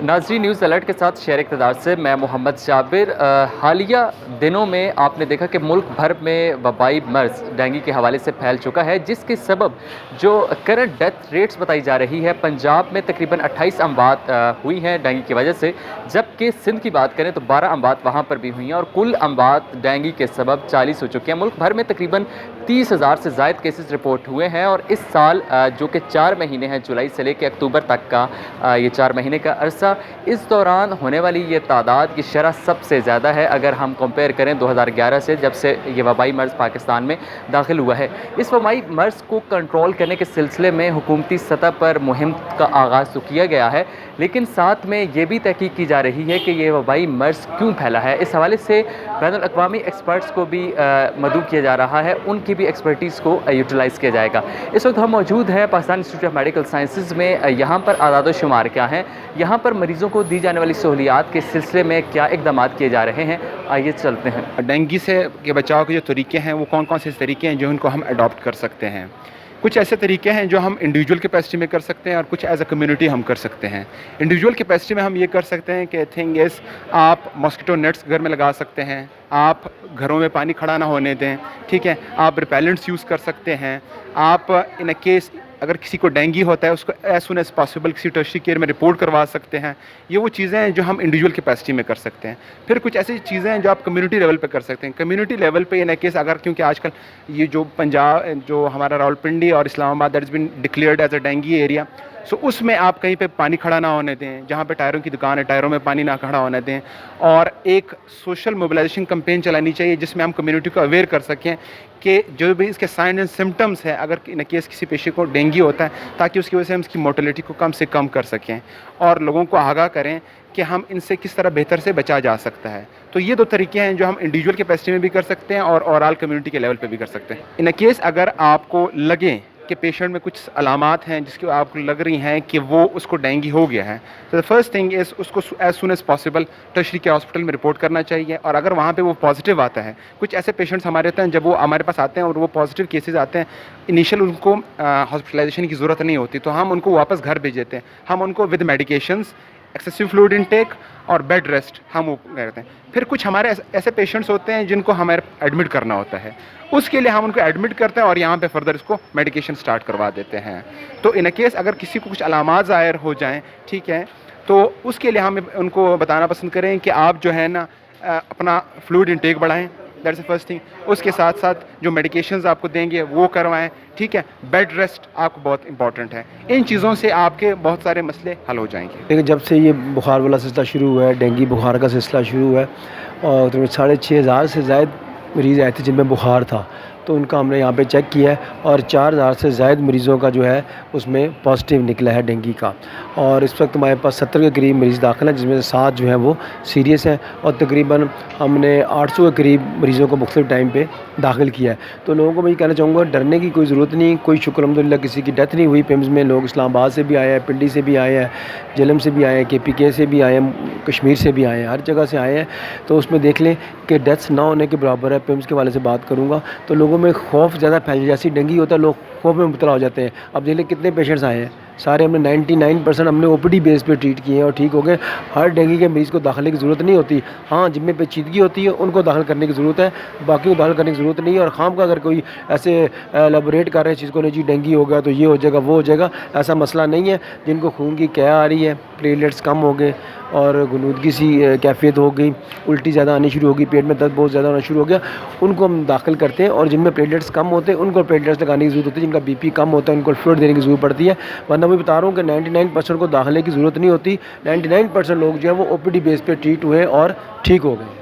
नाज़रीन, news alert के साथ शेयर इक़्तिदार से मैं मोहम्मद जाबिर। हालिया दिनों में आपने देखा कि मुल्क भर में वबाई मर्ज़ डेंगू के हवाले से फैल चुका है, जिसके सबब जो करंट डेथ रेट्स बताई जा रही है, पंजाब में तकरीबन 28 अमवात हुई हैं डेंगू की वजह से, जबकि सिंध की बात करें तो 12 अमवात वहाँ पर भी हुई हैं और कुल अमवात डेंगू के सबब 40 हो चुके हैं। मुल्क भर में तकरीबन 30,000 से ज़ायद केसेस रिपोर्ट हुए हैं और इस साल जो कि 4 महीने हैं, जुलाई से लेकर अक्टूबर तक का ये 4 महीने का अरसा, इस दौरान होने वाली ये तादाद की शरह सबसे ज़्यादा है अगर हम कंपेयर करें 2011 से, जब से ये वबाई मर्ज़ पाकिस्तान में दाखिल हुआ है। इस वबाई मर्ज़ को कंट्रोल करने के सिलसिले में हुकूमती सतह पर मुहिम का आगाज़ तो किया गया है, लेकिन साथ में ये भी तहकीक की जा रही है कि ये वबाई मर्ज़ क्यों फैला है। इस हवाले से बैनुल अक़वामी एक्सपर्ट्स को भी मदऊ किया जा रहा है, उनकी भी एक्सपर्टीज़ को यूटिलाइज़ किया जाएगा। इस वक्त हम मौजूद हैं Pakistan institute of medical sciences में। यहाँ पर आदाद शुमार क्या हैं, यहाँ पर मरीज़ों को दी जाने वाली सहूलियात के सिलसिले में क्या इक़दाम किए जा रहे हैं, आइए चलते हैं। डेंगू से के बचाव के जो तरीके हैं वो कौन कौन से तरीके हैं जो इनको हम अडॉप्ट कर सकते हैं। कुछ ऐसे तरीके हैं जो हम इंडिविजुअल कैपेसिटी में कर सकते हैं और कुछ एज अ कम्युनिटी हम कर सकते हैं। इंडिविजुअल कैपेसिटी में हम ये कर सकते हैं कि थिंग इज़, आप मॉस्किटो नेट्स घर में लगा सकते हैं, आप घरों में पानी खड़ा ना होने दें, ठीक है। आप रिपेलेंट्स यूज़ कर सकते हैं। आप इन अ केस अगर किसी को डेंगू होता है उसको एज सुन एज पॉसिबल किसी टर्शरी केयर में रिपोर्ट करवा सकते हैं। ये वो चीज़ें हैं जो हम इंडिविजुअल कैपेसिटी में कर सकते हैं। फिर कुछ ऐसी चीज़ें हैं जो आप कम्युनिटी लेवल पे कर सकते हैं। कम्युनिटी लेवल पे इन केस अगर, क्योंकि आजकल ये जो पंजाब, जो हमारा रावलपिंडी और Islamabad, that is been declared as a dengue area, so उसमें आप कहीं पे पानी खड़ा ना होने दें, जहाँ पे टायरों की दुकान है टायरों में पानी ना खड़ा होने दें। और एक सोशल मोबिलाइजेशन कैंपेन चलानी चाहिए जिसमें हम कम्युनिटी को अवेयर कर सकें कि जो भी इसके साइन एंड सिम्टम्स हैं, अगर इन केस किसी पेशेंट को डेंगू होता है, ताकि उसकी वजह से हम इसकी मोर्टेलिटी को कम से कम कर सकें और लोगों को आगाह करें कि हम इनसे किस तरह बेहतर से बचा जा सकता है। तो ये दो तरीके हैं जो हम इंडिविजुअल कैपेसिटी में भी कर सकते हैं और ओवरऑल कम्युनिटी के लेवल पे भी कर सकते हैं। इन केस अगर आपको लगे कि पेशेंट में कुछ अलामात हैं जिसकी आपको लग रही हैं कि वो उसको डेंगू हो गया है, तो द फर्स्ट थिंग इज़ उसको as soon as possible tertiary के हॉस्पिटल में रिपोर्ट करना चाहिए। और अगर वहाँ पे वो पॉजिटिव आता है, कुछ ऐसे पेशेंट्स हमारे होते हैं जब वो हमारे पास आते हैं और वो पॉजिटिव केसेस आते हैं, इनिशियल उनको हॉस्पिटलाइजेशन की ज़रूरत नहीं होती, तो हम उनको वापस घर भेज देते हैं। हम उनको with medications, excessive fluid intake और बेड रेस्ट हम वो करते हैं। फिर कुछ हमारे ऐसे पेशेंट्स होते हैं जिनको हमें एडमिट करना होता है, उसके लिए हम उनको एडमिट करते हैं और यहाँ पे फर्दर इसको मेडिकेशन स्टार्ट करवा देते हैं। तो इन केस अगर किसी को कुछ अलामात ज़ाहिर हो जाएं, ठीक है, तो उसके लिए हम उनको बताना पसंद करें कि आप जो है ना अपना फ्लूइड इनटेक बढ़ाएं, दैट्स द फर्स्ट थिंग। उसके साथ साथ जो मेडिकेशंस आपको देंगे वो करवाएं, ठीक है। बेड रेस्ट आपको बहुत इंपॉर्टेंट है। इन चीज़ों से आपके बहुत सारे मसले हल हो जाएंगे। लेकिन जब से ये बुखार वाला सिलसिला शुरू हुआ है, डेंगू बुखार का सिलसिला शुरू हुआ है और तकरीबन 6,500 से ज़ायद मरीज़ आए थे जिनमें बुखार था, तो उनका हमने यहाँ पे चेक किया है और 4,000 से ज़ायद मरीज़ों का जो है उसमें पॉजिटिव निकला है डेंगू का। और इस वक्त हमारे पास 70 के करीब मरीज़ दाखिल हैं, जिसमें से 7 जो हैं वो सीरियस हैं और तकरीबन हमने 800 के करीब मरीज़ों को मुख्तलिफ टाइम पे दाखिल किया है। तो लोगों को मैं ये कहना चाहूँगा, डरने की कोई ज़रूरत नहीं। कोई शुक्र अल्हम्दुलिल्लाह किसी की डेथ नहीं हुई। पिम्स में लोग इस्लामाबाद से भी आए हैं, पिंडी से भी आए हैं, जेलम से भी आए हैं, KPK से भी आए हैं, कश्मीर से भी आए हैं, हर जगह से आए हैं। तो उसमें देख लें कि डेथ्स ना होने के बराबर है। पिम्स के वाले से बात करूँगा तो लोगों में खौफ ज़्यादा फैल, जैसी डेंगू होता है लोग खौफ में मुब्तला हो जाते हैं। अब देख लें कितने पेशेंट्स आए हैं, सारे हमने 99% हमने OPD बेस पे ट्रीट किए हैं और ठीक हो गए। हर डेंगू के मरीज़ को दाखिले की ज़रूरत नहीं होती। हाँ, जिनमें पेचीदगी होती है उनको दाखिल करने की ज़रूरत है, बाकी को दाखिल करने की ज़रूरत नहीं है। और खाम का अगर कोई ऐसे एलेबोरेट कर रहे हैं चीज़ को, नहीं जी डेंगू हो गया तो ये हो जाएगा वो हो जाएगा, ऐसा मसला नहीं है। जिनको खून की क्या आ रही है, प्लेटलेट्स कम हो गए और गलूदगी सी कैफियत हो गई, उल्टी ज़्यादा आनी शुरू होगी, पेट में दर्द बहुत ज़्यादा होना शुरू हो गया, उनको हम दाखिल करते हैं। और जिनमें प्लेटलेट्स कम होते हैं उनको प्लेटलेट्स लगाने की ज़रूरत होती है। जिनका BP कम होता है उनको फ्लूइड देने की ज़रूरत पड़ती है। वरना मैं बता रहा हूँ कि 99% को दाखिले की ज़रूरत नहीं होती। 99% लोग जो है वो OPD बेस पे ट्रीट हुए और ठीक हो गए।